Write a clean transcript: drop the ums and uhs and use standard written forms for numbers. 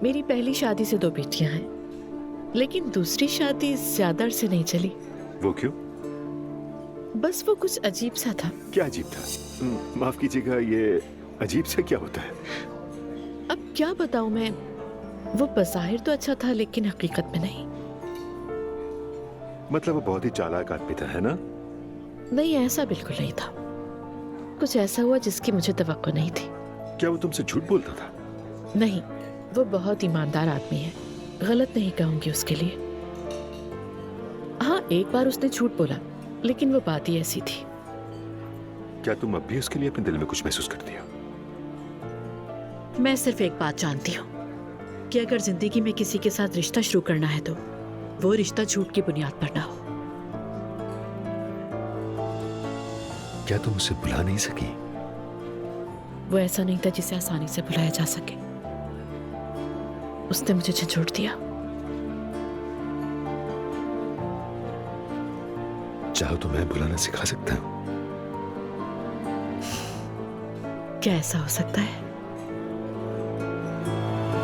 मेरी पहली शादी से 2 बेटियां हैं, लेकिन दूसरी शादी ज्यादा अरसे नहीं चली। वो क्यों? बस वो कुछ अजीब सा था। क्या अजीब था? माफ कीजिएगा, ये अजीब से क्या होता है? अब क्या बताऊं मैं, वो बज़ाहिर तो अच्छा था लेकिन हकीकत में नहीं। मतलब वो बहुत ही चालाक आदमी था, है ना? नहीं, ऐसा बिल्कुल नहीं था। कुछ ऐसा हुआ जिसकी मुझे तवक्को नहीं थी। क्या वो तुमसे झूठ बोलता था? नहीं, वो बहुत ईमानदार आदमी है, गलत नहीं कहूंगी उसके लिए। हाँ, एक बार उसने झूठ बोला, लेकिन वो बात ही ऐसी थी। क्या तुम अब भी उसके लिए अपने दिल में कुछ महसूस करती हो? मैं सिर्फ एक बात जानती हूँ कि अगर जिंदगी में किसी के साथ रिश्ता शुरू करना है तो वो रिश्ता झूठ की बुनियाद पर ना हो। क्या तुम उसे भुला नहीं सकी? वो ऐसा नहीं था जिसे आसानी से भुलाया जा सके। उसने मुझे झंझोड़ दिया। चाहो तो मैं भुलाना सिखा सकता हूँ। क्या ऐसा हो सकता है?